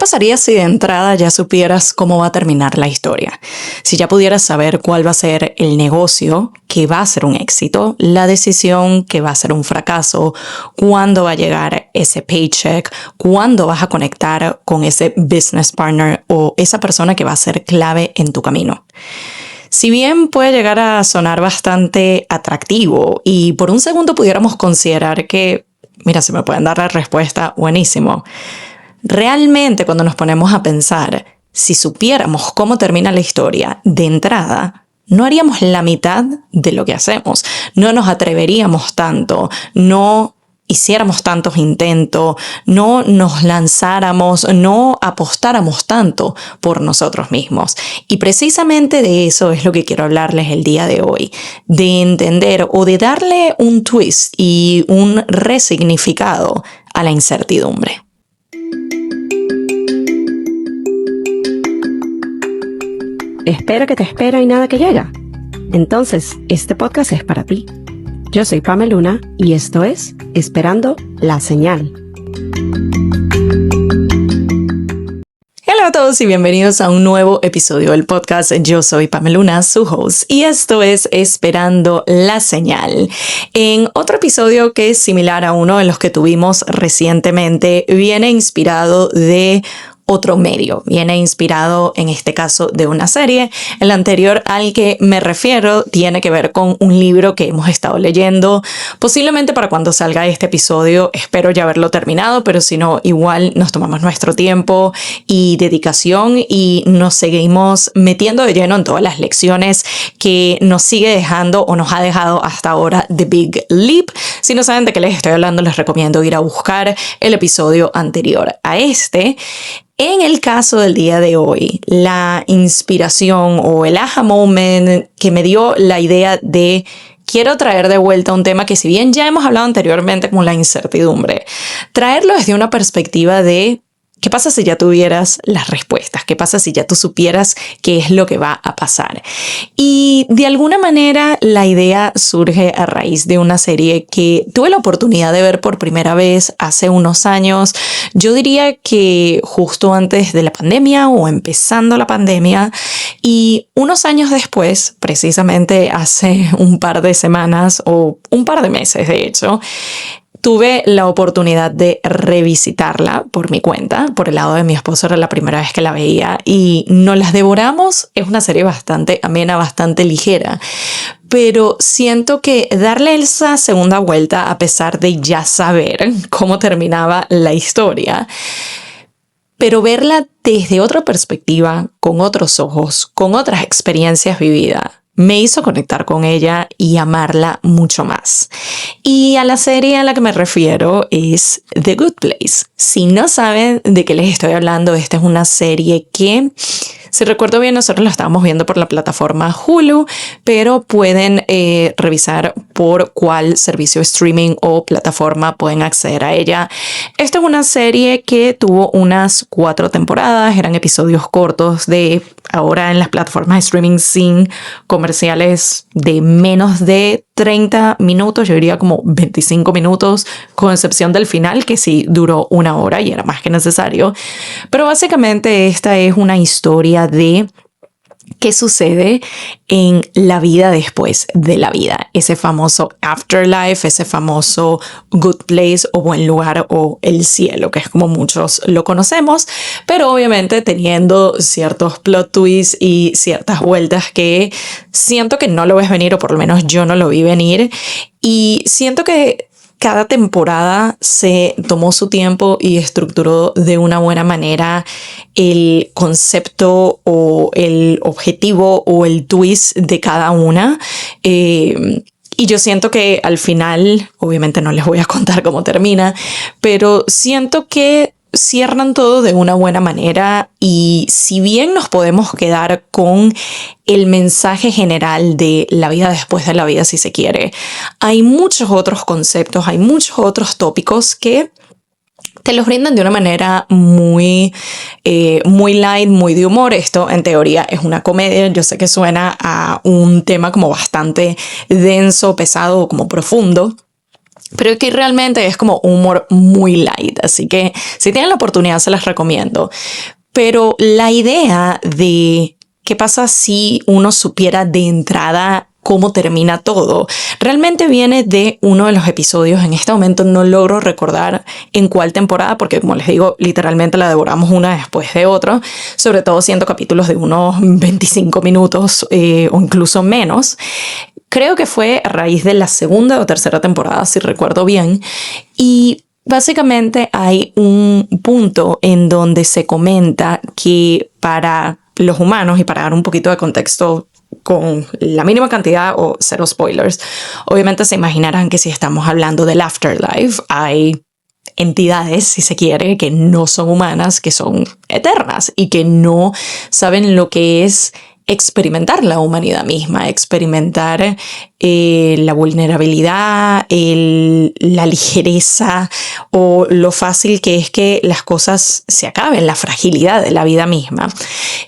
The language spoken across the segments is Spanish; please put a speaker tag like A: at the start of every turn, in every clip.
A: pasaría si de entrada ya supieras cómo va a terminar la historia? Si ya pudieras saber cuál va a ser el negocio que va a ser un éxito, la decisión que va a ser un fracaso, cuándo va a llegar ese paycheck, cuándo vas a conectar con ese business partner o esa persona que va a ser clave en tu camino. Si bien puede llegar a sonar bastante atractivo y por un segundo pudiéramos considerar que, mira, si me pueden dar la respuesta, buenísimo. Realmente cuando nos ponemos a pensar, si supiéramos cómo termina la historia de entrada, no haríamos la mitad de lo que hacemos. No nos atreveríamos tanto, no hiciéramos tantos intentos, no nos lanzáramos, no apostáramos tanto por nosotros mismos. Y precisamente de eso es lo que quiero hablarles el día de hoy, de entender o de darle un twist y un resignificado a la incertidumbre.
B: Espera que te espera y nada que llega. Entonces, este podcast es para ti. Yo soy Pamela Luna y esto es Esperando la Señal.
A: Hola a todos y bienvenidos a un nuevo episodio del podcast. Yo soy Pamela Luna, su host, y esto es Esperando la Señal. En otro episodio que es similar a uno de los que tuvimos recientemente, viene inspirado de otro medio. Viene inspirado, en este caso, de una serie. El anterior al que me refiero tiene que ver con un libro que hemos estado leyendo. Posiblemente para cuando salga este episodio, espero ya haberlo terminado, pero si no, igual nos tomamos nuestro tiempo y dedicación y nos seguimos metiendo de lleno en todas las lecciones que nos sigue dejando o nos ha dejado hasta ahora The Big Leap. Si no saben de qué les estoy hablando, les recomiendo ir a buscar el episodio anterior a este. En el caso del día de hoy, la inspiración o el aha moment que me dio la idea de quiero traer de vuelta un tema que si bien ya hemos hablado anteriormente como la incertidumbre, traerlo desde una perspectiva de ¿qué pasa si ya tuvieras las respuestas? ¿Qué pasa si ya tú supieras qué es lo que va a pasar? Y de alguna manera la idea surge a raíz de una serie que tuve la oportunidad de ver por primera vez hace unos años. Yo diría que justo antes de la pandemia o empezando la pandemia, y unos años después, precisamente hace un par de semanas o un par de meses de hecho, tuve la oportunidad de revisitarla por mi cuenta. Por el lado de mi esposo era la primera vez que la veía y nos las devoramos. Es una serie bastante amena, bastante ligera. Pero siento que darle esa segunda vuelta, a pesar de ya saber cómo terminaba la historia, pero verla desde otra perspectiva, con otros ojos, con otras experiencias vividas, me hizo conectar con ella y amarla mucho más. Y a la serie a la que me refiero es The Good Place. Si no saben de qué les estoy hablando, esta es una serie que, si recuerdo bien, nosotros la estábamos viendo por la plataforma Hulu, pero pueden revisar por cuál servicio de streaming o plataforma pueden acceder a ella. Esta es una serie que tuvo unas 4 temporadas, eran episodios cortos de ahora en las plataformas de streaming sin comerciales de menos de 30 minutos, yo diría como 25 minutos, con excepción del final que sí duró 1 hora y era más que necesario. Pero básicamente esta es una historia de qué sucede en la vida después de la vida. Ese famoso afterlife, ese famoso good place o buen lugar o el cielo, que es como muchos lo conocemos, pero obviamente teniendo ciertos plot twists y ciertas vueltas que siento que no lo ves venir, o por lo menos yo no lo vi venir, y siento que cada temporada se tomó su tiempo y estructuró de una buena manera el concepto o el objetivo o el twist de cada una. Y yo siento que al final, obviamente no les voy a contar cómo termina, pero siento que cierran todo de una buena manera, y si bien nos podemos quedar con el mensaje general de la vida después de la vida, si se quiere, hay muchos otros conceptos, hay muchos otros tópicos que te los brindan de una manera muy light, muy de humor. Esto en teoría es una comedia. Yo sé que suena a un tema como bastante denso, pesado o como profundo. Pero que realmente es como humor muy light, así que si tienen la oportunidad se las recomiendo. Pero la idea de qué pasa si uno supiera de entrada cómo termina todo, realmente viene de uno de los episodios. En este momento no logro recordar en cuál temporada, porque como les digo, literalmente la devoramos una después de otra, sobre todo siendo capítulos de unos 25 minutos o incluso menos. Creo que fue a raíz de la segunda o tercera temporada, si recuerdo bien, y básicamente hay un punto en donde se comenta que para los humanos, y para dar un poquito de contexto con la mínima cantidad o cero spoilers, obviamente se imaginarán que si estamos hablando del afterlife, hay entidades, si se quiere, que no son humanas, que son eternas y que no saben lo que es experimentar la humanidad misma, experimentar la vulnerabilidad, la ligereza o lo fácil que es que las cosas se acaben, la fragilidad de la vida misma.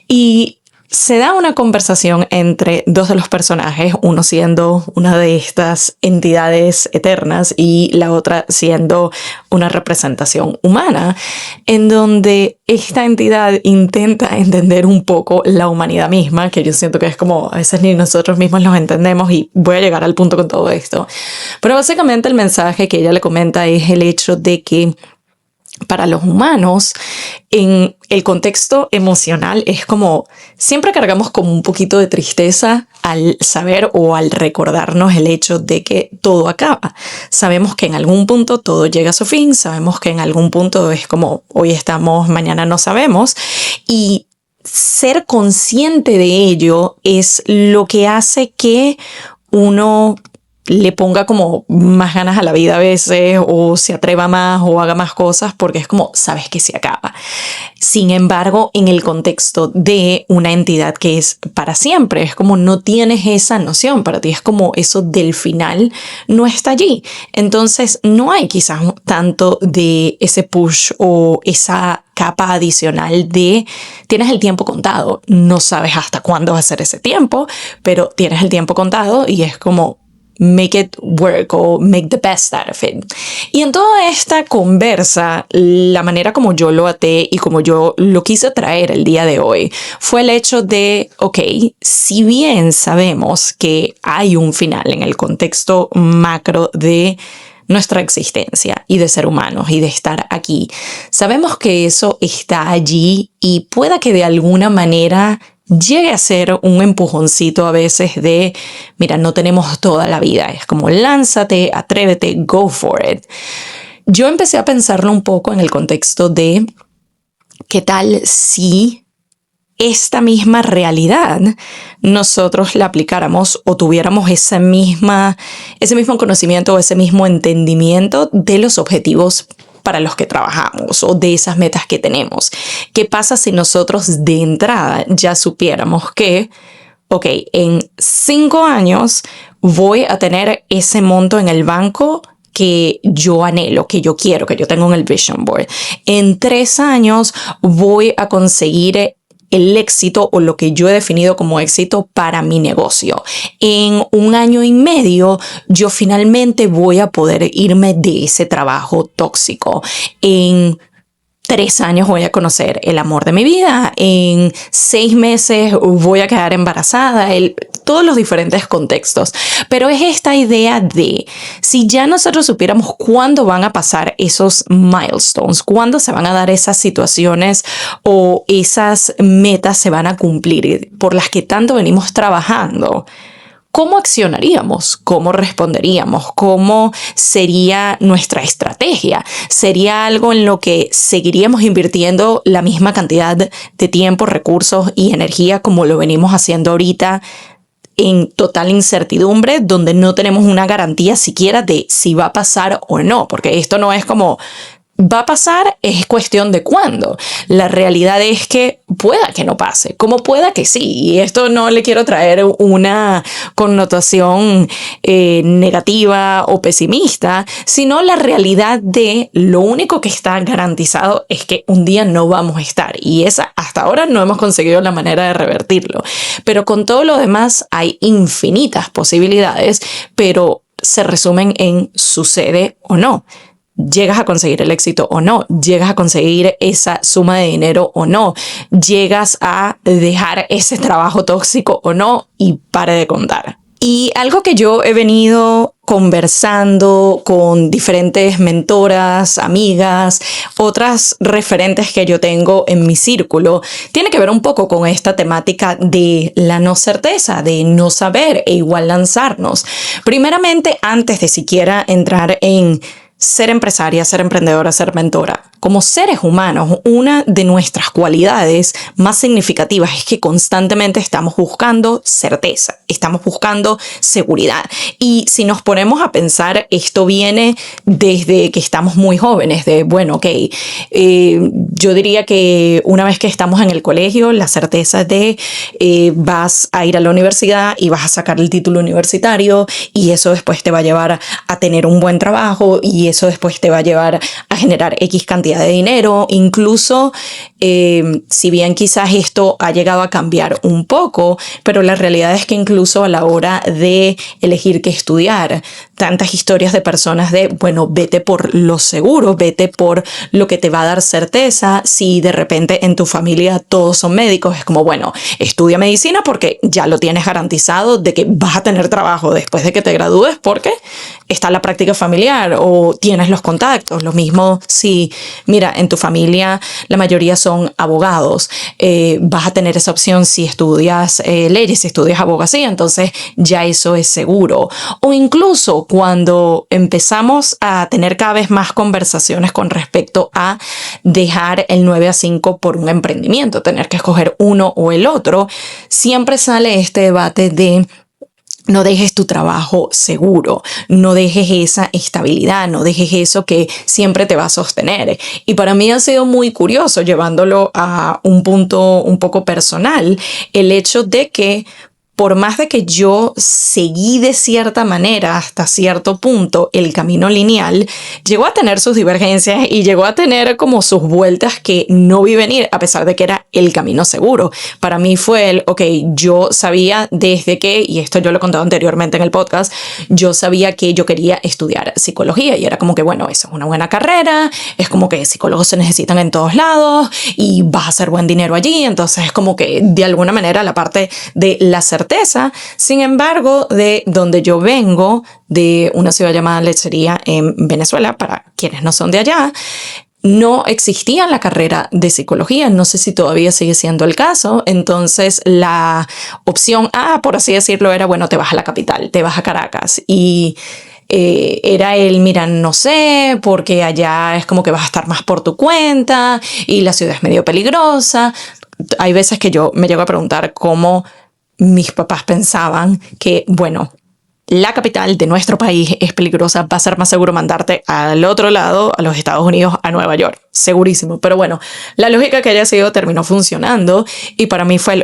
A: Y se da una conversación entre dos de los personajes, uno siendo una de estas entidades eternas y la otra siendo una representación humana, en donde esta entidad intenta entender un poco la humanidad misma, que yo siento que es como a veces ni nosotros mismos los entendemos, y voy a llegar al punto con todo esto. Pero básicamente el mensaje que ella le comenta es el hecho de que para los humanos, en el contexto emocional, es como siempre cargamos como un poquito de tristeza al saber o al recordarnos el hecho de que todo acaba. Sabemos que en algún punto todo llega a su fin, sabemos que en algún punto es como hoy estamos, mañana no sabemos, y ser consciente de ello es lo que hace que uno le ponga como más ganas a la vida a veces, o se atreva más o haga más cosas, porque es como sabes que se acaba. Sin embargo, en el contexto de una entidad que es para siempre, es como no tienes esa noción, para ti es como eso del final no está allí. Entonces no hay quizás tanto de ese push o esa capa adicional de tienes el tiempo contado, no sabes hasta cuándo va a ser ese tiempo, pero tienes el tiempo contado y es como make it work o make the best out of it. Y en toda esta conversa, la manera como yo lo até y como yo lo quise traer el día de hoy fue el hecho de, ok, si bien sabemos que hay un final en el contexto macro de nuestra existencia y de ser humanos y de estar aquí, sabemos que eso está allí y pueda que de alguna manera llegue a ser un empujoncito a veces de, mira, no tenemos toda la vida. Es como lánzate, atrévete, go for it. Yo empecé a pensarlo un poco en el contexto de qué tal si esta misma realidad nosotros la aplicáramos o tuviéramos ese mismo conocimiento o ese mismo entendimiento de los objetivos para los que trabajamos o de esas metas que tenemos. ¿Qué pasa si nosotros de entrada ya supiéramos que, ok, en 5 años voy a tener ese monto en el banco que yo anhelo, que yo quiero, que yo tengo en el vision board? En 3 años voy a conseguir el éxito o lo que yo he definido como éxito para mi negocio. En 1 año y medio yo finalmente voy a poder irme de ese trabajo tóxico. En 3 años voy a conocer el amor de mi vida. En 6 meses voy a quedar embarazada. Todos los diferentes contextos. Pero es esta idea de, si ya nosotros supiéramos cuándo van a pasar esos milestones, cuándo se van a dar esas situaciones o esas metas se van a cumplir por las que tanto venimos trabajando, ¿cómo accionaríamos? ¿Cómo responderíamos? ¿Cómo sería nuestra estrategia? ¿Sería algo en lo que seguiríamos invirtiendo la misma cantidad de tiempo, recursos y energía como lo venimos haciendo ahorita, en total incertidumbre, donde no tenemos una garantía siquiera de si va a pasar o no? Porque esto no es como va a pasar, es cuestión de cuándo. La realidad es que pueda que no pase, como pueda que sí. Y esto no le quiero traer una connotación negativa o pesimista, sino la realidad de lo único que está garantizado es que un día no vamos a estar. Y esa hasta ahora no hemos conseguido la manera de revertirlo. Pero con todo lo demás hay infinitas posibilidades, pero se resumen en sucede o no. ¿Llegas a conseguir el éxito o no? ¿Llegas a conseguir esa suma de dinero o no? ¿Llegas a dejar ese trabajo tóxico o no? Y pare de contar. Y algo que yo he venido conversando con diferentes mentoras, amigas, otras referentes que yo tengo en mi círculo, tiene que ver un poco con esta temática de la no certeza, de no saber e igual lanzarnos. Primeramente, antes de siquiera entrar en ser empresaria, ser emprendedora, ser mentora. Como seres humanos, una de nuestras cualidades más significativas es que constantemente estamos buscando certeza, estamos buscando seguridad. Y si nos ponemos a pensar, esto viene desde que estamos muy jóvenes, de bueno, yo diría que una vez que estamos en el colegio, la certeza de vas a ir a la universidad y vas a sacar el título universitario y eso después te va a llevar a tener un buen trabajo y eso después te va a llevar a generar X cantidad de dinero. Incluso, si bien quizás esto ha llegado a cambiar un poco, pero la realidad es que incluso a la hora de elegir qué estudiar, tantas historias de personas de, bueno, vete por lo seguro, vete por lo que te va a dar certeza. Si de repente en tu familia todos son médicos, es como, bueno, estudia medicina porque ya lo tienes garantizado de que vas a tener trabajo después de que te gradúes porque está la práctica familiar o tienes los contactos. Lo mismo si, mira, en tu familia la mayoría son abogados, vas a tener esa opción si estudias leyes, si estudias abogacía, entonces ya eso es seguro. O incluso cuando empezamos a tener cada vez más conversaciones con respecto a dejar el 9 a 5 por un emprendimiento, tener que escoger uno o el otro, siempre sale este debate de no dejes tu trabajo seguro, no dejes esa estabilidad, no dejes eso que siempre te va a sostener. Y para mí ha sido muy curioso, llevándolo a un punto un poco personal, el hecho de que por más de que yo seguí de cierta manera hasta cierto punto el camino lineal, llegó a tener sus divergencias y llegó a tener como sus vueltas que no vi venir, a pesar de que era el camino seguro. Para mí fue yo sabía desde que, y esto yo lo he contado anteriormente en el podcast, yo sabía que yo quería estudiar psicología y era como que, bueno, eso es una buena carrera, es como que psicólogos se necesitan en todos lados y vas a hacer buen dinero allí, entonces es como que de alguna manera la parte de la certeza. Sin embargo, de donde yo vengo, de una ciudad llamada Lechería en Venezuela, para quienes no son de allá, no existía la carrera de psicología, no sé si todavía sigue siendo el caso. Entonces la opción A, por así decirlo, era, bueno, te vas a la capital, te vas a Caracas y era mira, no sé, porque allá es como que vas a estar más por tu cuenta y la ciudad es medio peligrosa. Hay veces que yo me llego a preguntar cómo mis papás pensaban que, bueno, la capital de nuestro país es peligrosa, va a ser más seguro mandarte al otro lado, a los Estados Unidos, a Nueva York. Segurísimo. Pero bueno, la lógica que haya sido terminó funcionando y para mí fue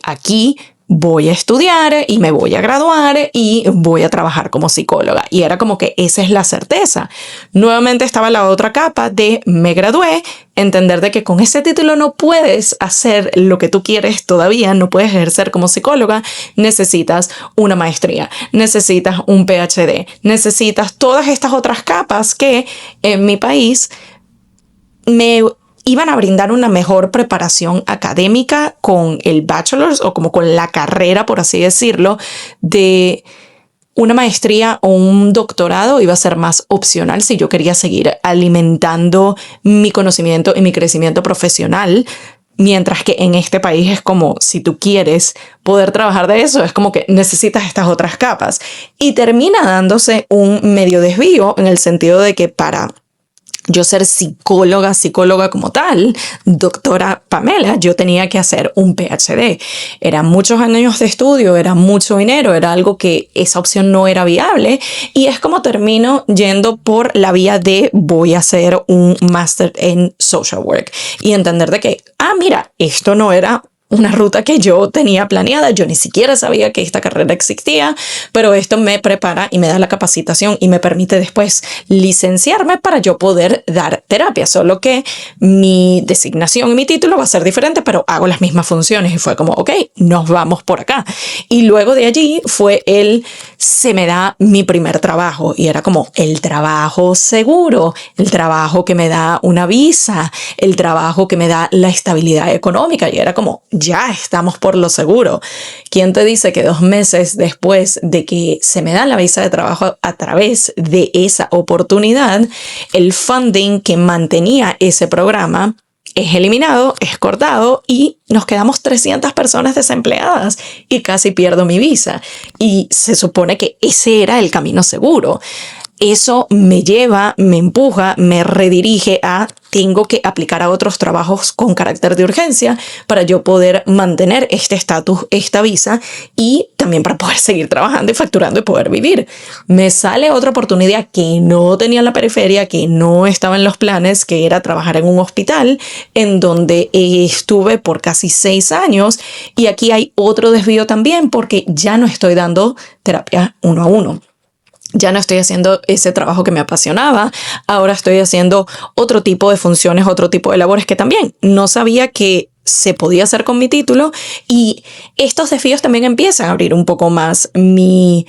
A: aquí voy a estudiar y me voy a graduar y voy a trabajar como psicóloga. Y era como que esa es la certeza. Nuevamente estaba la otra capa de me gradué, entender de que con ese título no puedes hacer lo que tú quieres todavía, no puedes ejercer como psicóloga, necesitas una maestría, necesitas un PhD, necesitas todas estas otras capas que en mi país me iban a brindar una mejor preparación académica con el bachelor's o como con la carrera, por así decirlo, de una maestría o un doctorado iba a ser más opcional si yo quería seguir alimentando mi conocimiento y mi crecimiento profesional. Mientras que en este país es como, si tú quieres poder trabajar de eso, es como que necesitas estas otras capas. Y termina dándose un medio desvío en el sentido de que para yo ser psicóloga como tal, doctora Pamela, yo tenía que hacer un PhD. Eran muchos años de estudio, era mucho dinero, era algo que esa opción no era viable. Y es como termino yendo por la vía de voy a hacer un máster en social work y entender de que, mira, esto no era una ruta que yo tenía planeada. Yo ni siquiera sabía que esta carrera existía, pero esto me prepara y me da la capacitación y me permite después licenciarme para yo poder dar terapia. Solo que mi designación y mi título va a ser diferente, pero hago las mismas funciones. Y fue como, ok, nos vamos por acá. Y luego de allí se me da mi primer trabajo y era como el trabajo seguro, el trabajo que me da una visa, el trabajo que me da la estabilidad económica, y era como, ya estamos por lo seguro. ¿Quién te dice que 2 meses después de que se me da la visa de trabajo a través de esa oportunidad, el funding que mantenía ese programa es eliminado, es cortado y nos quedamos 300 personas desempleadas y casi pierdo mi visa? Y se supone que ese era el camino seguro. Eso me lleva, me empuja, me redirige a tengo que aplicar a otros trabajos con carácter de urgencia para yo poder mantener este estatus, esta visa, y también para poder seguir trabajando y facturando y poder vivir. Me sale otra oportunidad que no tenía en la periferia, que no estaba en los planes, que era trabajar en un hospital en donde estuve por casi 6 años, y aquí hay otro desvío también porque ya no estoy dando terapia 1 a 1. Ya no estoy haciendo ese trabajo que me apasionaba, ahora estoy haciendo otro tipo de funciones, otro tipo de labores que también no sabía que se podía hacer con mi título, y estos desafíos también empiezan a abrir un poco más mi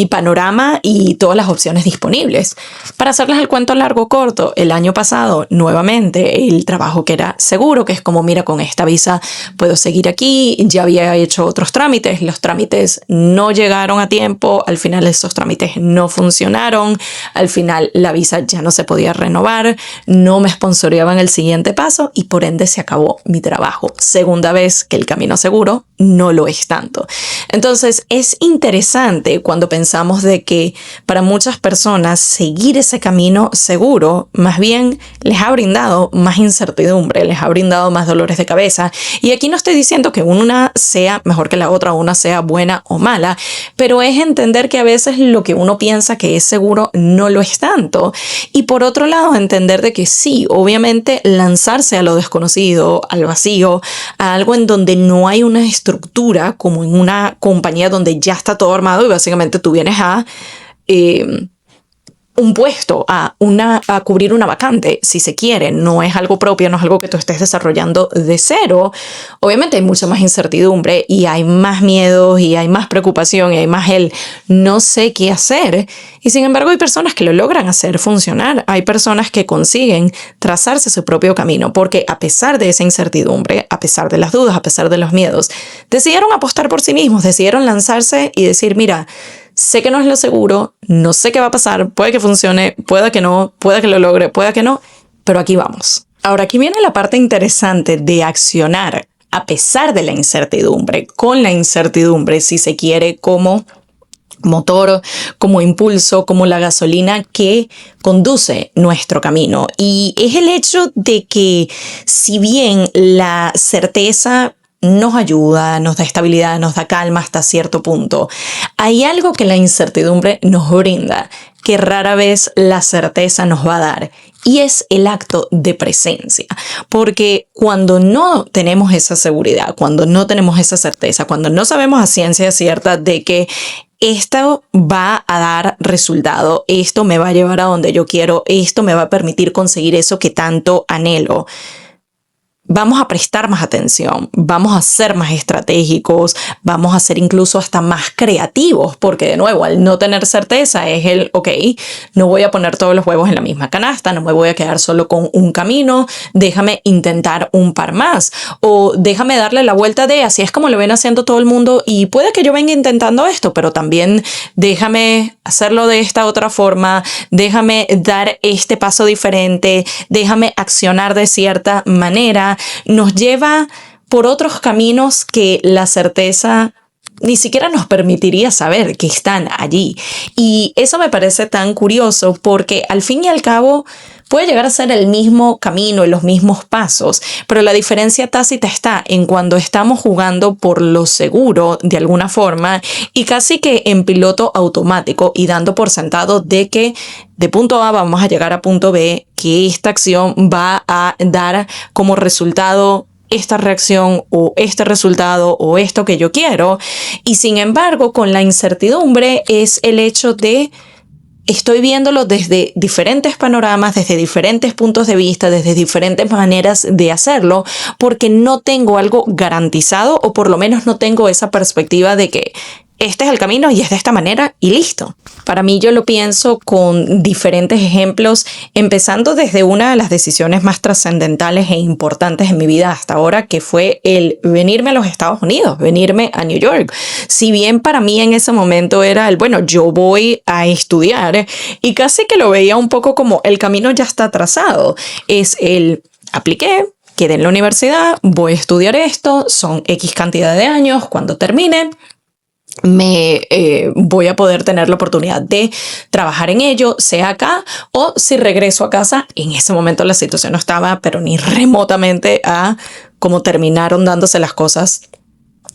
A: panorama y todas las opciones disponibles. Para hacerles el cuento largo corto, el año pasado, nuevamente, el trabajo que era seguro, que es como, mira, con esta visa puedo seguir aquí, ya había hecho otros trámites, los trámites no llegaron a tiempo, al final esos trámites no funcionaron, al final la visa ya no se podía renovar, no me sponsoreaban el siguiente paso y por ende se acabó mi trabajo. Segunda vez que el camino seguro no lo es tanto. Entonces es interesante cuando pensamos de que para muchas personas seguir ese camino seguro más bien les ha brindado más incertidumbre, les ha brindado más dolores de cabeza. Y aquí no estoy diciendo que una sea mejor que la otra, una sea buena o mala, pero es entender que a veces lo que uno piensa que es seguro no lo es tanto. Y por otro lado, entender de que sí, obviamente lanzarse a lo desconocido, al vacío, a algo en donde no hay una estructura como en una compañía donde ya está todo armado y básicamente tú vienes a un puesto, a cubrir una vacante, si se quiere. No es algo propio, no es algo que tú estés desarrollando de cero. Obviamente hay mucha más incertidumbre y hay más miedos y hay más preocupación y hay más el no sé qué hacer. Y sin embargo hay personas que lo logran hacer funcionar. Hay personas que consiguen trazarse su propio camino porque a pesar de esa incertidumbre, a pesar de las dudas, a pesar de los miedos, decidieron apostar por sí mismos, decidieron lanzarse y decir, mira, sé que no es lo seguro, no sé qué va a pasar, puede que funcione, pueda que no, pueda que lo logre, pueda que no, pero aquí vamos. Ahora, aquí viene la parte interesante de accionar a pesar de la incertidumbre, con la incertidumbre, si se quiere, como motor, como impulso, como la gasolina que conduce nuestro camino. Y es el hecho de que si bien la certeza nos ayuda, nos da estabilidad, nos da calma hasta cierto punto, hay algo que la incertidumbre nos brinda, que rara vez la certeza nos va a dar, y es el acto de presencia. Porque cuando no tenemos esa seguridad, cuando no tenemos esa certeza, cuando no sabemos a ciencia cierta de que esto va a dar resultado, esto me va a llevar a donde yo quiero, esto me va a permitir conseguir eso que tanto anhelo, vamos a prestar más atención, vamos a ser más estratégicos, vamos a ser incluso hasta más creativos, porque de nuevo, al no tener certeza es el, ok, no voy a poner todos los huevos en la misma canasta, no me voy a quedar solo con un camino, déjame intentar un par más, o déjame darle la vuelta de así es como lo ven haciendo todo el mundo y puede que yo venga intentando esto, pero también déjame hacerlo de esta otra forma, déjame dar este paso diferente, déjame accionar de cierta manera. Nos lleva por otros caminos que la certeza ni siquiera nos permitiría saber que están allí. Y eso me parece tan curioso porque al fin y al cabo puede llegar a ser el mismo camino y los mismos pasos, pero la diferencia tácita está en cuando estamos jugando por lo seguro de alguna forma y casi que en piloto automático y dando por sentado de que de punto A vamos a llegar a punto B, que esta acción va a dar como resultado esta reacción o este resultado o esto que yo quiero. Y sin embargo, con la incertidumbre es el hecho de estoy viéndolo desde diferentes panoramas, desde diferentes puntos de vista, desde diferentes maneras de hacerlo, porque no tengo algo garantizado o por lo menos no tengo esa perspectiva de que este es el camino y es de esta manera y listo. Para mí yo lo pienso con diferentes ejemplos, empezando desde una de las decisiones más trascendentales e importantes en mi vida hasta ahora, que fue el venirme a los Estados Unidos, venirme a New York. Si bien para mí en ese momento era bueno, yo voy a estudiar y casi que lo veía un poco como el camino ya está trazado. Es apliqué, quedé en la universidad, voy a estudiar esto, son X cantidad de años, cuando termine voy a poder tener la oportunidad de trabajar en ello, sea acá o si regreso a casa. En ese momento la situación no estaba, pero ni remotamente a cómo terminaron dándose las cosas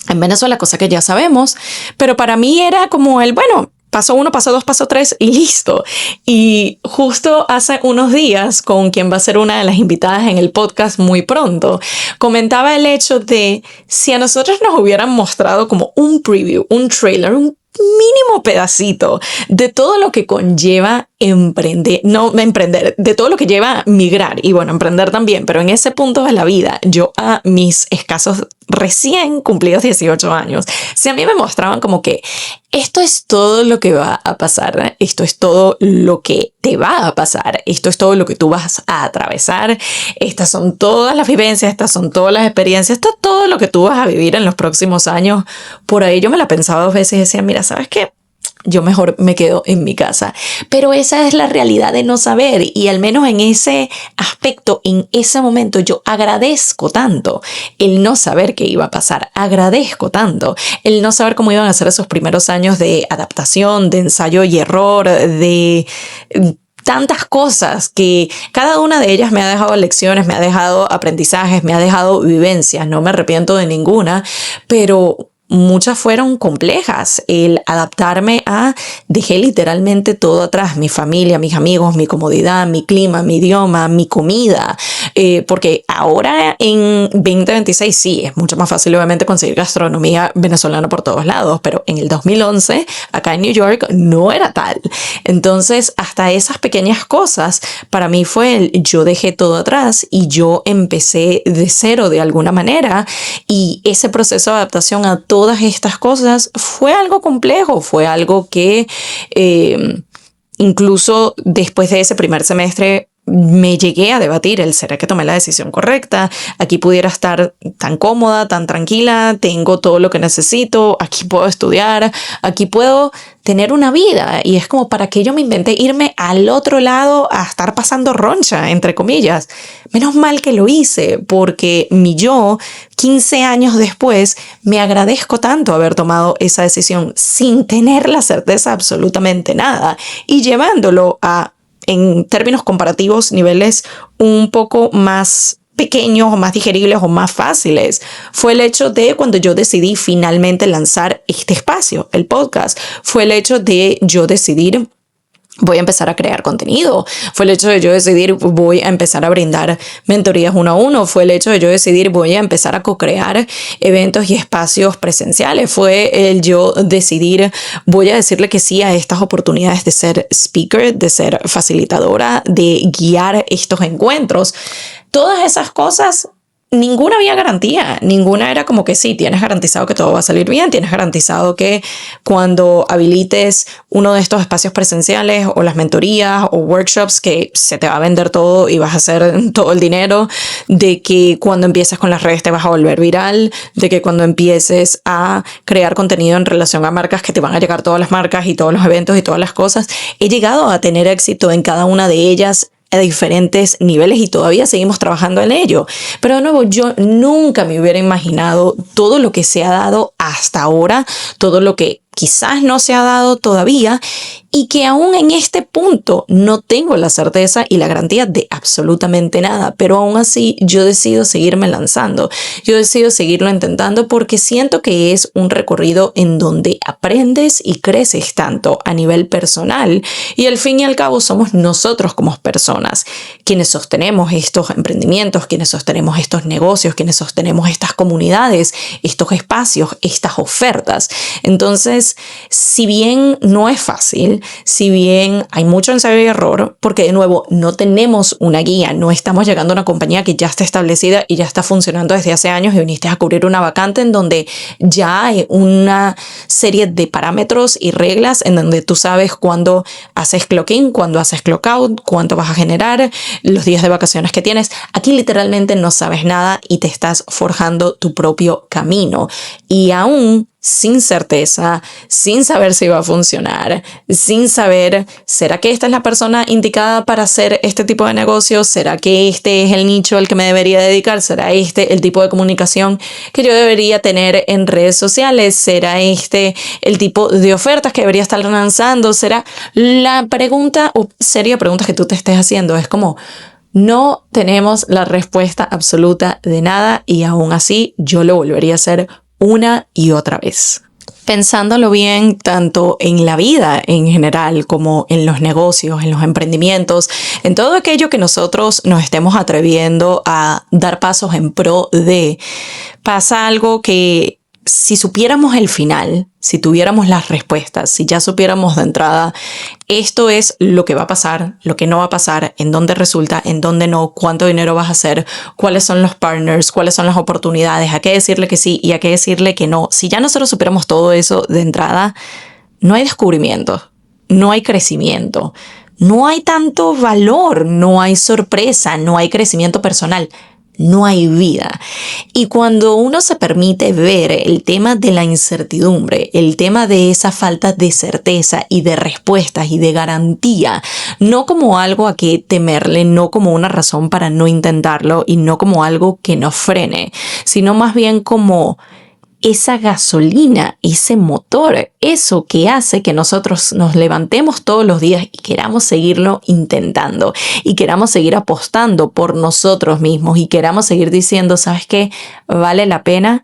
A: en Venezuela, cosa que ya sabemos. Pero para mí era como bueno, paso 1, paso 2, paso 3 y listo. Y justo hace unos días, con quien va a ser una de las invitadas en el podcast muy pronto, comentaba el hecho de si a nosotros nos hubieran mostrado como un preview, un trailer, un mínimo pedacito de todo lo que conlleva emprender, de todo lo que lleva migrar y bueno, emprender también, pero en ese punto de la vida, yo a mis escasos recién cumplidos 18 años, si a mí me mostraban como que esto es todo lo que va a pasar, esto es todo lo que te va a pasar, esto es todo lo que tú vas a atravesar, estas son todas las vivencias, estas son todas las experiencias, esto es todo lo que tú vas a vivir en los próximos años. Por ahí yo me la pensaba 2 veces y decía, mira, ¿sabes qué? Yo mejor me quedo en mi casa. Pero esa es la realidad de no saber, y al menos en ese aspecto, en ese momento, yo agradezco tanto el no saber qué iba a pasar. Agradezco tanto el no saber cómo iban a ser esos primeros años de adaptación, de ensayo y error, de tantas cosas que cada una de ellas me ha dejado lecciones, me ha dejado aprendizajes, me ha dejado vivencias. No me arrepiento de ninguna, pero muchas fueron complejas. El adaptarme dejé literalmente todo atrás, mi familia, mis amigos, mi comodidad, mi clima, mi idioma, mi comida, porque ahora en 2026 sí, es mucho más fácil obviamente conseguir gastronomía venezolana por todos lados, pero en el 2011 acá en New York no era tal. Entonces hasta esas pequeñas cosas para mí fue yo dejé todo atrás y yo empecé de cero de alguna manera, y ese proceso de adaptación a todas estas cosas fue algo complejo, fue algo que incluso después de ese primer semestre me llegué a debatir ¿será que tomé la decisión correcta? Aquí pudiera estar tan cómoda, tan tranquila, tengo todo lo que necesito, aquí puedo estudiar, aquí puedo tener una vida, y es como, ¿para qué yo me inventé irme al otro lado a estar pasando roncha, entre comillas? Menos mal que lo hice, porque mi yo, 15 años después, me agradezco tanto haber tomado esa decisión sin tener la certeza absolutamente nada y llevándolo a, en términos comparativos, niveles un poco más pequeños o más digeribles o más fáciles. Fue el hecho de cuando yo decidí finalmente lanzar este espacio, el podcast. Fue el hecho de yo decidir voy a empezar a crear contenido. Fue el hecho de yo decidir voy a empezar a brindar mentorías 1 a 1. Fue el hecho de yo decidir voy a empezar a co-crear eventos y espacios presenciales. Fue el yo decidir voy a decirle que sí a estas oportunidades de ser speaker, de ser facilitadora, de guiar estos encuentros. Todas esas cosas, ninguna había garantía, ninguna era como que sí, tienes garantizado que todo va a salir bien, tienes garantizado que cuando habilites uno de estos espacios presenciales o las mentorías o workshops que se te va a vender todo y vas a hacer todo el dinero, de que cuando empieces con las redes te vas a volver viral, de que cuando empieces a crear contenido en relación a marcas que te van a llegar todas las marcas y todos los eventos y todas las cosas. He llegado a tener éxito en cada una de ellas a diferentes niveles y todavía seguimos trabajando en ello. Pero de nuevo, yo nunca me hubiera imaginado todo lo que se ha dado hasta ahora, todo lo que quizás no se ha dado todavía y que aún en este punto no tengo la certeza y la garantía de absolutamente nada, pero aún así yo decido seguirme lanzando, yo decido seguirlo intentando porque siento que es un recorrido en donde aprendes y creces tanto a nivel personal y al fin y al cabo somos nosotros como personas quienes sostenemos estos emprendimientos, quienes sostenemos estos negocios, quienes sostenemos estas comunidades, estos espacios, estas ofertas. Entonces, si bien no es fácil, si bien hay mucho ensayo y error, porque de nuevo no tenemos una guía, no estamos llegando a una compañía que ya está establecida y ya está funcionando desde hace años y viniste a cubrir una vacante en donde ya hay una serie de parámetros y reglas en donde tú sabes cuándo haces clock in, cuándo haces clock out, cuánto vas a generar, los días de vacaciones que tienes. Aquí literalmente no sabes nada y te estás forjando tu propio camino y aún sin certeza, sin saber si va a funcionar, sin saber, ¿será que esta es la persona indicada para hacer este tipo de negocio? ¿Será que este es el nicho al que me debería dedicar? ¿Será este el tipo de comunicación que yo debería tener en redes sociales? ¿Será este el tipo de ofertas que debería estar lanzando? ¿Será la pregunta o seria pregunta que tú te estés haciendo? Es como, no tenemos la respuesta absoluta de nada y aún así yo lo volvería a hacer una y otra vez. Pensándolo bien, tanto en la vida en general como en los negocios, en los emprendimientos, en todo aquello que nosotros nos estemos atreviendo a dar pasos en pro de, pasa algo que si supiéramos el final, si tuviéramos las respuestas, si ya supiéramos de entrada, esto es lo que va a pasar, lo que no va a pasar, en dónde resulta, en dónde no, cuánto dinero vas a hacer, cuáles son los partners, cuáles son las oportunidades, a qué decirle que sí y a qué decirle que no. Si ya nosotros supiéramos todo eso de entrada, no hay descubrimiento, no hay crecimiento, no hay tanto valor, no hay sorpresa, no hay crecimiento personal. No hay vida. Y cuando uno se permite ver el tema de la incertidumbre, el tema de esa falta de certeza y de respuestas y de garantía, no como algo a que temerle, no como una razón para no intentarlo y no como algo que nos frene, sino más bien como esa gasolina, ese motor, eso que hace que nosotros nos levantemos todos los días y queramos seguirlo intentando y queramos seguir apostando por nosotros mismos y queramos seguir diciendo, ¿sabes qué? Vale la pena.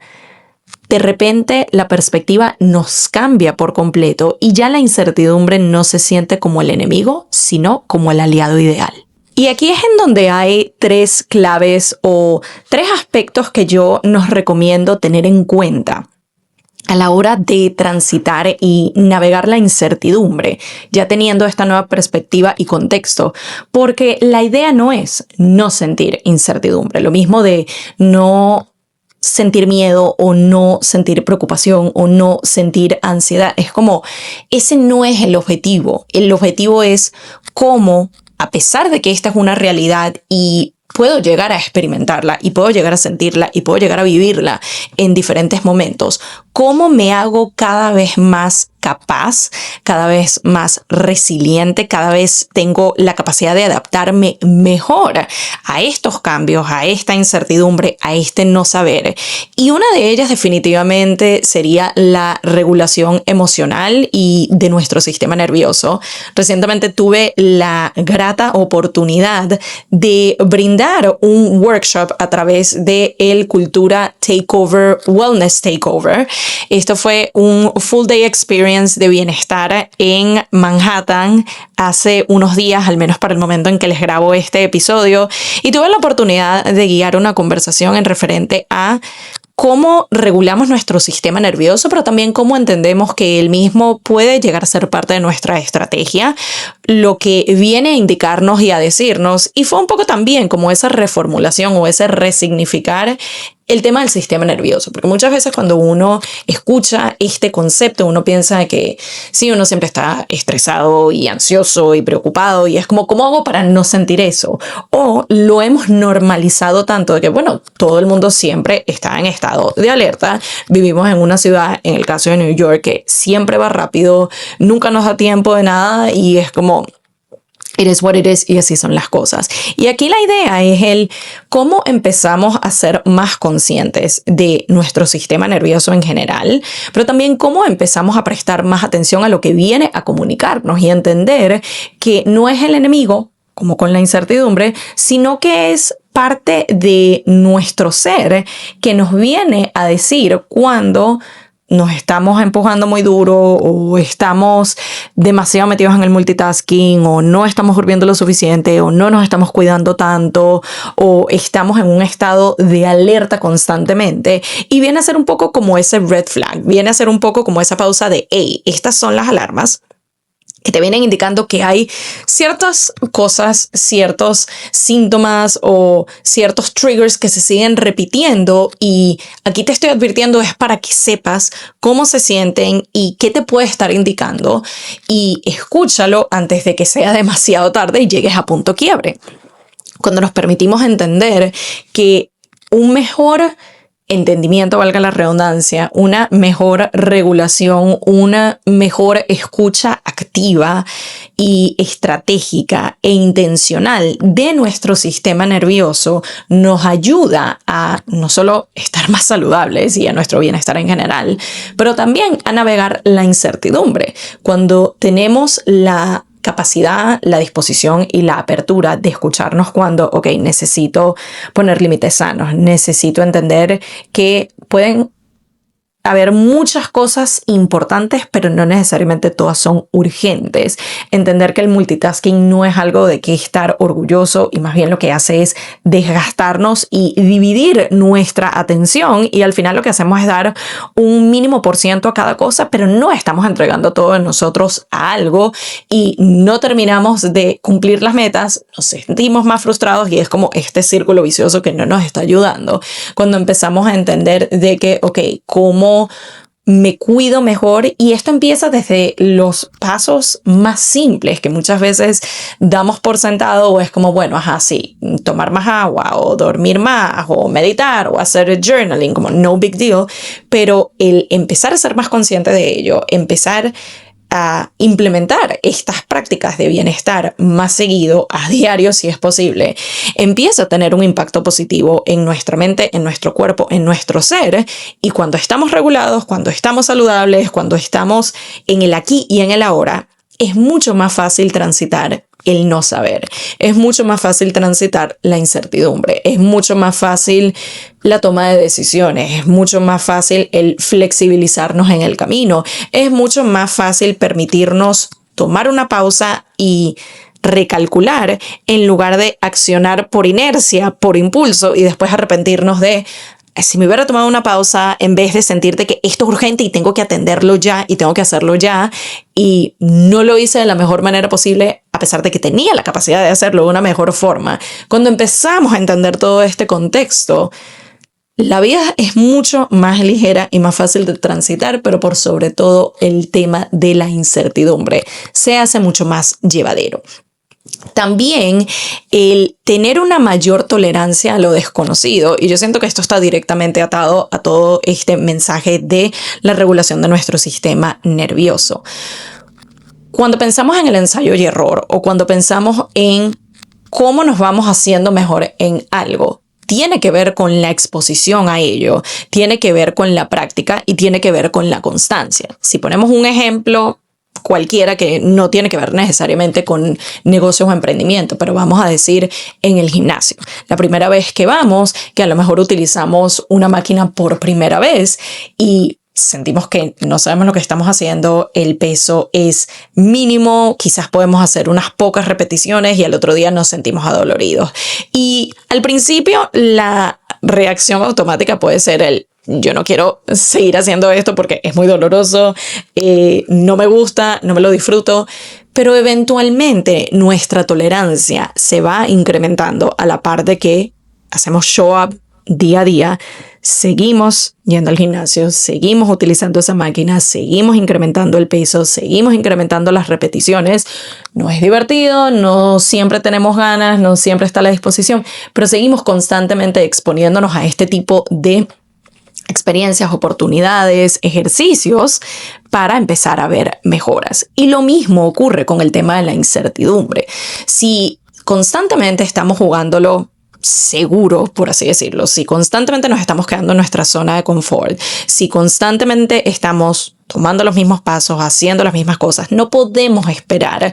A: De repente la perspectiva nos cambia por completo y ya la incertidumbre no se siente como el enemigo, sino como el aliado ideal. Y aquí es en donde hay tres claves o tres aspectos que yo nos recomiendo tener en cuenta a la hora de transitar y navegar la incertidumbre, ya teniendo esta nueva perspectiva y contexto, porque la idea no es no sentir incertidumbre, lo mismo de no sentir miedo o no sentir preocupación o no sentir ansiedad, es como ese no es el objetivo es cómo, a pesar de que esta es una realidad y puedo llegar a experimentarla y puedo llegar a sentirla y puedo llegar a vivirla en diferentes momentos, ¿cómo me hago cada vez más capaz, cada vez más resiliente, cada vez tengo la capacidad de adaptarme mejor a estos cambios, a esta incertidumbre, a este no saber? Y una de ellas definitivamente sería la regulación emocional y de nuestro sistema nervioso. Recientemente tuve la grata oportunidad de brindar un workshop a través de el Cultura Takeover, Wellness Takeover. Esto fue un full day experience de bienestar en Manhattan hace unos días, al menos para el momento en que les grabo este episodio, y tuve la oportunidad de guiar una conversación en referente a cómo regulamos nuestro sistema nervioso, pero también cómo entendemos que el mismo puede llegar a ser parte de nuestra estrategia, lo que viene a indicarnos y a decirnos, y fue un poco también como esa reformulación o ese resignificar el tema del sistema nervioso, porque muchas veces cuando uno escucha este concepto, uno piensa que sí, uno siempre está estresado y ansioso y preocupado y es como, ¿cómo hago para no sentir eso? O lo hemos normalizado tanto de que, bueno, todo el mundo siempre está en estado de alerta. Vivimos en una ciudad, en el caso de New York, que siempre va rápido, nunca nos da tiempo de nada y es como It is what it is, y así son las cosas. Y aquí la idea es el cómo empezamos a ser más conscientes de nuestro sistema nervioso en general, pero también cómo empezamos a prestar más atención a lo que viene a comunicarnos y entender que no es el enemigo, como con la incertidumbre, sino que es parte de nuestro ser que nos viene a decir cuando nos estamos empujando muy duro o estamos demasiado metidos en el multitasking o no estamos durmiendo lo suficiente o no nos estamos cuidando tanto o estamos en un estado de alerta constantemente, y viene a ser un poco como ese red flag, viene a ser un poco como esa pausa de hey, estas son las alarmas que te vienen indicando que hay ciertas cosas, ciertos síntomas o ciertos triggers que se siguen repitiendo, y aquí te estoy advirtiendo es para que sepas cómo se sienten y qué te puede estar indicando, y escúchalo antes de que sea demasiado tarde y llegues a punto quiebre. Cuando nos permitimos entender que un mejor entendimiento, valga la redundancia, una mejor regulación, una mejor escucha activa y estratégica e intencional de nuestro sistema nervioso nos ayuda a no solo estar más saludables y a nuestro bienestar en general, pero también a navegar la incertidumbre. Cuando tenemos la capacidad, la disposición y la apertura de escucharnos cuando, ok, necesito poner límites sanos, necesito entender que pueden haber muchas cosas importantes, pero no necesariamente todas son urgentes. Entender que el multitasking no es algo de que estar orgulloso, y más bien lo que hace es desgastarnos y dividir nuestra atención, y al final lo que hacemos es dar un mínimo % a cada cosa, pero no estamos entregando todo de nosotros a algo y no terminamos de cumplir las metas, nos sentimos más frustrados y es como este círculo vicioso que no nos está ayudando. Cuando empezamos a entender de que, ok, ¿cómo me cuido mejor? Y esto empieza desde los pasos más simples que muchas veces damos por sentado, o es como, bueno, ajá, sí, tomar más agua o dormir más o meditar o hacer journaling, como no big deal, pero el empezar a ser más consciente de ello, empezar a implementar estas prácticas de bienestar más seguido, a diario si es posible, empieza a tener un impacto positivo en nuestra mente, en nuestro cuerpo, en nuestro ser. Y cuando estamos regulados, cuando estamos saludables, cuando estamos en el aquí y en el ahora, es mucho más fácil transitar el no saber, es mucho más fácil transitar la incertidumbre, es mucho más fácil la toma de decisiones, es mucho más fácil el flexibilizarnos en el camino, es mucho más fácil permitirnos tomar una pausa y recalcular en lugar de accionar por inercia, por impulso, y después arrepentirnos de si me hubiera tomado una pausa en vez de sentirte que esto es urgente y tengo que atenderlo ya y tengo que hacerlo ya, y no lo hice de la mejor manera posible a pesar de que tenía la capacidad de hacerlo de una mejor forma. Cuando empezamos a entender todo este contexto, la vida es mucho más ligera y más fácil de transitar, pero por sobre todo el tema de la incertidumbre se hace mucho más llevadero. También el tener una mayor tolerancia a lo desconocido, y yo siento que esto está directamente atado a todo este mensaje de la regulación de nuestro sistema nervioso. Cuando pensamos en el ensayo y error, o cuando pensamos en cómo nos vamos haciendo mejor en algo, tiene que ver con la exposición a ello, tiene que ver con la práctica y tiene que ver con la constancia. Si ponemos un ejemplo cualquiera que no tiene que ver necesariamente con negocios o emprendimiento, pero vamos a decir en el gimnasio. La primera vez que vamos, que a lo mejor utilizamos una máquina por primera vez y sentimos que no sabemos lo que estamos haciendo, el peso es mínimo, quizás podemos hacer unas pocas repeticiones y al otro día nos sentimos adoloridos. Y al principio la reacción automática puede ser el yo no quiero seguir haciendo esto porque es muy doloroso, no me gusta, no me lo disfruto, pero eventualmente nuestra tolerancia se va incrementando a la par de que hacemos show up día a día, seguimos yendo al gimnasio, seguimos utilizando esa máquina, seguimos incrementando el peso, seguimos incrementando las repeticiones. No es divertido, no siempre tenemos ganas, no siempre está a la disposición, pero seguimos constantemente exponiéndonos a este tipo de experiencias, oportunidades, ejercicios para empezar a ver mejoras. Y lo mismo ocurre con el tema de la incertidumbre. Si constantemente estamos jugándolo seguro, por así decirlo, si constantemente nos estamos quedando en nuestra zona de confort, si constantemente estamos tomando los mismos pasos, haciendo las mismas cosas, no podemos esperar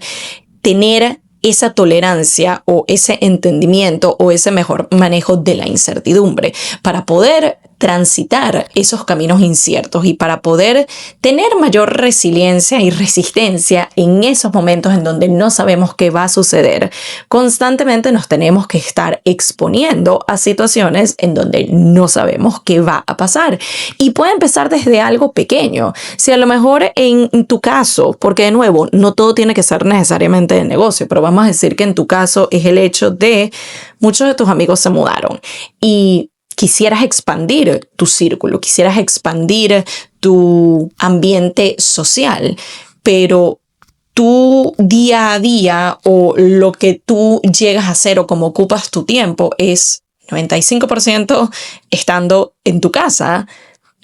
A: tener esa tolerancia o ese entendimiento o ese mejor manejo de la incertidumbre para poder transitar esos caminos inciertos y para poder tener mayor resiliencia y resistencia en esos momentos en donde no sabemos qué va a suceder. Constantemente nos tenemos que estar exponiendo a situaciones en donde no sabemos qué va a pasar. Y puede empezar desde algo pequeño. Si a lo mejor en tu caso, porque de nuevo, no todo tiene que ser necesariamente de negocio, pero vamos a decir que en tu caso es el hecho de muchos de tus amigos se mudaron y quisieras expandir tu círculo, quisieras expandir tu ambiente social, pero tu día a día o lo que tú llegas a hacer o cómo ocupas tu tiempo es 95% estando en tu casa.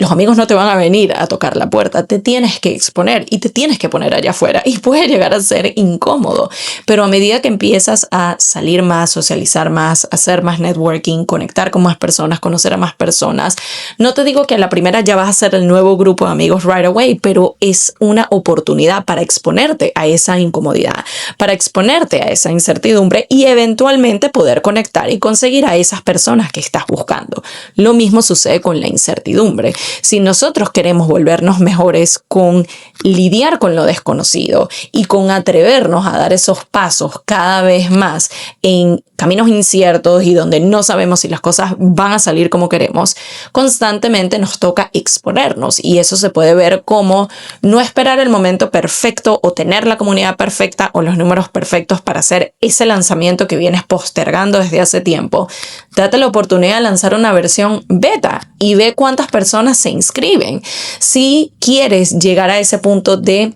A: Los amigos no te van a venir a tocar la puerta, te tienes que exponer y te tienes que poner allá afuera y puede llegar a ser incómodo, pero a medida que empiezas a salir más, socializar más, hacer más networking, conectar con más personas, conocer a más personas, no te digo que a la primera ya vas a ser el nuevo grupo de amigos right away, pero es una oportunidad para exponerte a esa incomodidad, para exponerte a esa incertidumbre y eventualmente poder conectar y conseguir a esas personas que estás buscando. Lo mismo sucede con la incertidumbre. Si nosotros queremos volvernos mejores con lidiar con lo desconocido y con atrevernos a dar esos pasos cada vez más en caminos inciertos y donde no sabemos si las cosas van a salir como queremos, constantemente nos toca exponernos y eso se puede ver como no esperar el momento perfecto o tener la comunidad perfecta o los números perfectos para hacer ese lanzamiento que vienes postergando desde hace tiempo. Date la oportunidad de lanzar una versión beta y ve cuántas personas se inscriben. Si quieres llegar a ese punto de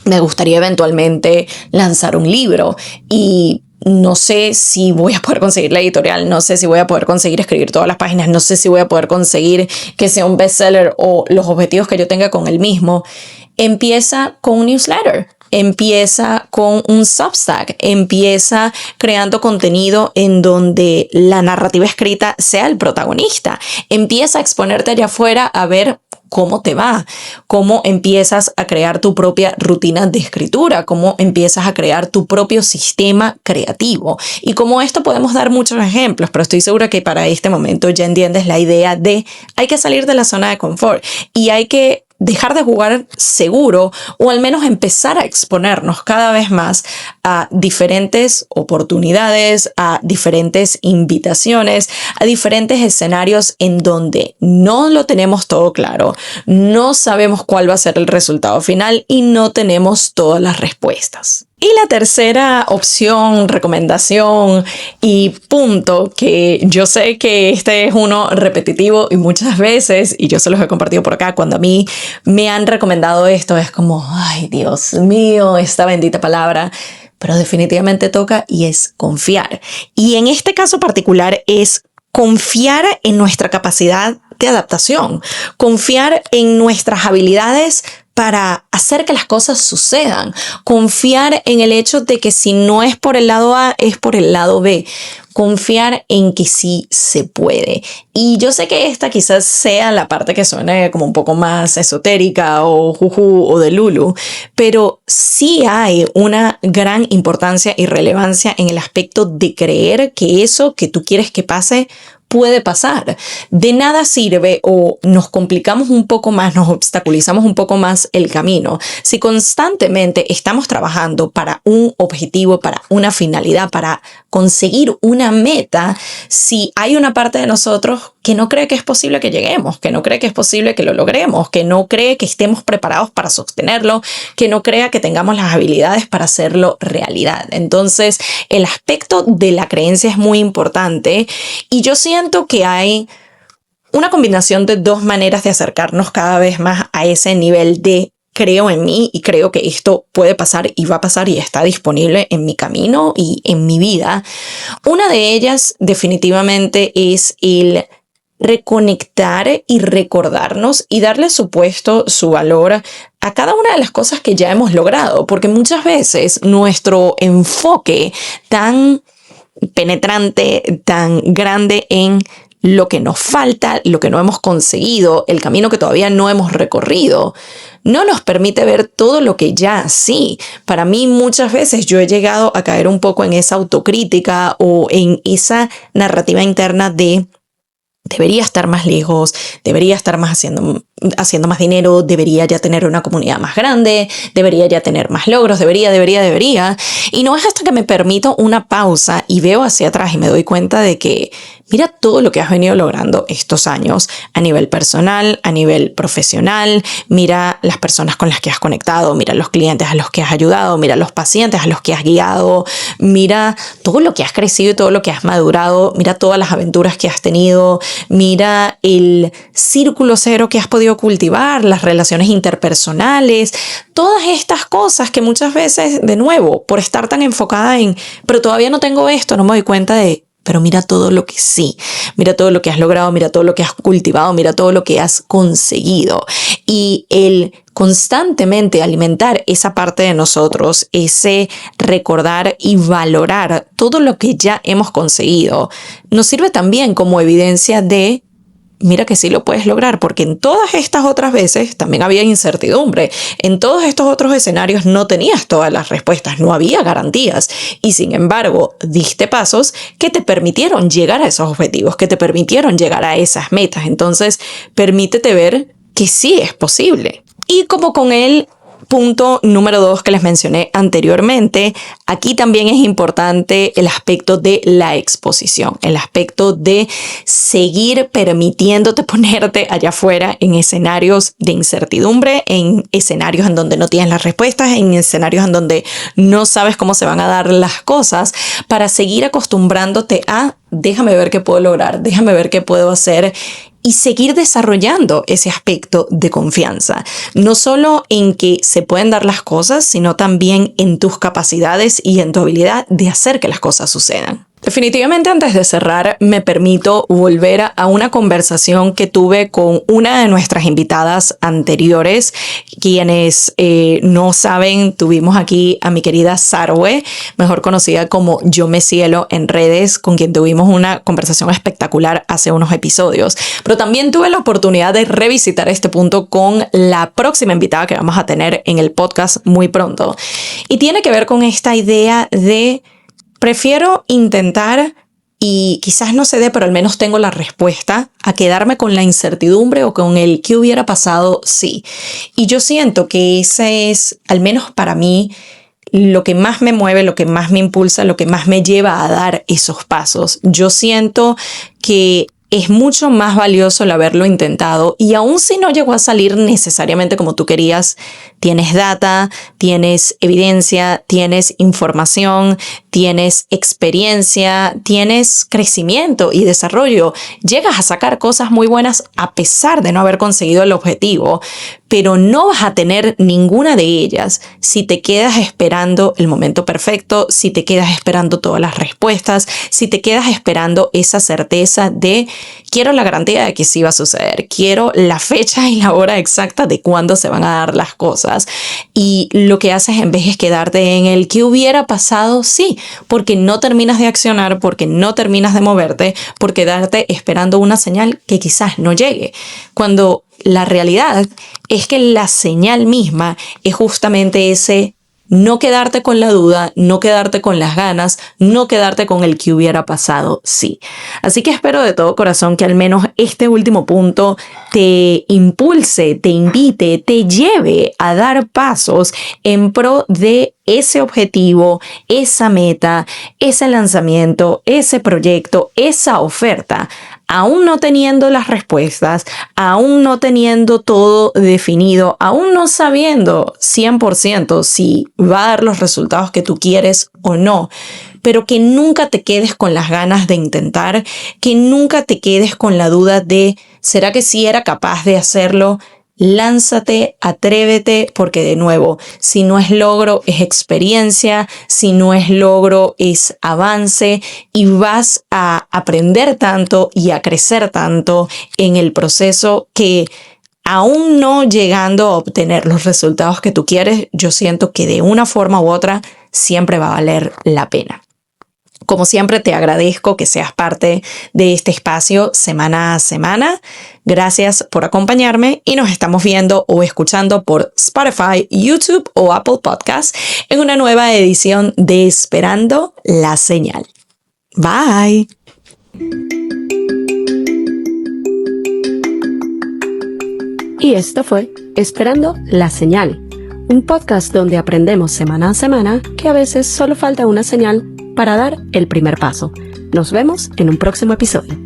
A: me gustaría eventualmente lanzar un libro y no sé si voy a poder conseguir la editorial, no sé si voy a poder conseguir escribir todas las páginas, no sé si voy a poder conseguir que sea un bestseller o los objetivos que yo tenga con el mismo, empieza con un newsletter. Empieza con un Substack, empieza creando contenido en donde la narrativa escrita sea el protagonista. Empieza a exponerte allá afuera a ver cómo te va, cómo empiezas a crear tu propia rutina de escritura, cómo empiezas a crear tu propio sistema creativo. Y como esto podemos dar muchos ejemplos, pero estoy segura que para este momento ya entiendes la idea de hay que salir de la zona de confort y hay que dejar de jugar seguro o al menos empezar a exponernos cada vez más a diferentes oportunidades, a diferentes invitaciones, a diferentes escenarios en donde no lo tenemos todo claro, no sabemos cuál va a ser el resultado final y no tenemos todas las respuestas. Y la tercera opción, recomendación y punto, que yo sé que este es uno repetitivo y muchas veces, y yo se los he compartido por acá, cuando a mí me han recomendado esto, es como, ay Dios mío, esta bendita palabra, pero definitivamente toca y es confiar. Y en este caso particular es confiar en nuestra capacidad de adaptación, confiar en nuestras habilidades para hacer que las cosas sucedan, confiar en el hecho de que si no es por el lado A, es por el lado B, confiar en que sí se puede. Y yo sé que esta quizás sea la parte que suene como un poco más esotérica o juju o de lulu, pero sí hay una gran importancia y relevancia en el aspecto de creer que eso que tú quieres que pase puede pasar. De nada sirve o nos complicamos un poco más, nos obstaculizamos un poco más el camino si constantemente estamos trabajando para un objetivo, para una finalidad, para conseguir una meta, si hay una parte de nosotros que no cree que es posible que lleguemos, que no cree que es posible que lo logremos, que no cree que estemos preparados para sostenerlo, que no crea que tengamos las habilidades para hacerlo realidad. Entonces, el aspecto de la creencia es muy importante y yo siento que hay una combinación de dos maneras de acercarnos cada vez más a ese nivel de creo en mí y creo que esto puede pasar y va a pasar y está disponible en mi camino y en mi vida. Una de ellas definitivamente es el reconectar y recordarnos y darle su puesto, su valor a cada una de las cosas que ya hemos logrado, porque muchas veces nuestro enfoque tan penetrante, tan grande en lo que nos falta, lo que no hemos conseguido, el camino que todavía no hemos recorrido, no nos permite ver todo lo que ya sí. Para mí muchas veces yo he llegado a caer un poco en esa autocrítica o en esa narrativa interna de debería estar más lejos, debería estar más haciendo más dinero, debería ya tener una comunidad más grande, debería ya tener más logros, debería. Y no es hasta que me permito una pausa y veo hacia atrás y me doy cuenta de que mira todo lo que has venido logrando estos años a nivel personal, a nivel profesional, mira las personas con las que has conectado, mira los clientes a los que has ayudado, mira los pacientes a los que has guiado, mira todo lo que has crecido y todo lo que has madurado, mira todas las aventuras que has tenido, mira el círculo cero que has podido cultivar, las relaciones interpersonales, todas estas cosas que muchas veces, de nuevo, por estar tan enfocada en, pero todavía no tengo esto, no me doy cuenta de, pero mira todo lo que sí, mira todo lo que has logrado, mira todo lo que has cultivado, mira todo lo que has conseguido. Y el constantemente alimentar esa parte de nosotros, ese recordar y valorar todo lo que ya hemos conseguido, nos sirve también como evidencia de mira que sí lo puedes lograr, porque en todas estas otras veces también había incertidumbre. En todos estos otros escenarios no tenías todas las respuestas, no había garantías. Y sin embargo, diste pasos que te permitieron llegar a esos objetivos, que te permitieron llegar a esas metas. Entonces, permítete ver que sí es posible. Y como con el punto número 2 que les mencioné anteriormente, aquí también es importante el aspecto de la exposición, el aspecto de seguir permitiéndote ponerte allá afuera en escenarios de incertidumbre, en escenarios en donde no tienes las respuestas, en escenarios en donde no sabes cómo se van a dar las cosas, para seguir acostumbrándote a déjame ver qué puedo lograr, déjame ver qué puedo hacer y seguir desarrollando ese aspecto de confianza, no solo en que se pueden dar las cosas, sino también en tus capacidades y en tu habilidad de hacer que las cosas sucedan. Definitivamente, antes de cerrar, me permito volver a una conversación que tuve con una de nuestras invitadas anteriores. Quienes no saben, tuvimos aquí a mi querida Sarwe, mejor conocida como Yo Me Cielo en redes, con quien tuvimos una conversación espectacular hace unos episodios. Pero también tuve la oportunidad de revisitar este punto con la próxima invitada que vamos a tener en el podcast muy pronto. Y tiene que ver con esta idea de prefiero intentar y quizás no se dé, pero al menos tengo la respuesta, a quedarme con la incertidumbre o con el qué hubiera pasado sí. Y yo siento que ese es, al menos para mí, lo que más me mueve, lo que más me impulsa, lo que más me lleva a dar esos pasos. Yo siento que es mucho más valioso el haberlo intentado y aun si no llegó a salir necesariamente como tú querías, tienes data, tienes evidencia, tienes información, tienes experiencia, tienes crecimiento y desarrollo. Llegas a sacar cosas muy buenas a pesar de no haber conseguido el objetivo, pero no vas a tener ninguna de ellas si te quedas esperando el momento perfecto, si te quedas esperando todas las respuestas, si te quedas esperando esa certeza de quiero la garantía de que sí va a suceder, quiero la fecha y la hora exacta de cuándo se van a dar las cosas. Y lo que haces en vez es quedarte en el que hubiera pasado, sí, porque no terminas de accionar, porque no terminas de moverte, por quedarte esperando una señal que quizás no llegue. Cuando la realidad es que la señal misma es justamente ese no quedarte con la duda, no quedarte con las ganas, no quedarte con el que hubiera pasado, sí. Así que espero de todo corazón que al menos este último punto te impulse, te invite, te lleve a dar pasos en pro de ese objetivo, esa meta, ese lanzamiento, ese proyecto, esa oferta. Aún no teniendo las respuestas, aún no teniendo todo definido, aún no sabiendo 100% si va a dar los resultados que tú quieres o no, pero que nunca te quedes con las ganas de intentar, que nunca te quedes con la duda de ¿será que sí era capaz de hacerlo? Lánzate, atrévete, porque de nuevo, si no es logro, es experiencia, si no es logro, es avance y vas a aprender tanto y a crecer tanto en el proceso que aún no llegando a obtener los resultados que tú quieres, yo siento que de una forma u otra siempre va a valer la pena. Como siempre, te agradezco que seas parte de este espacio semana a semana. Gracias por acompañarme y nos estamos viendo o escuchando por Spotify, YouTube o Apple Podcasts en una nueva edición de Esperando la Señal. Bye.
B: Y esto fue Esperando la Señal, un podcast donde aprendemos semana a semana que a veces solo falta una señal para dar el primer paso. Nos vemos en un próximo episodio.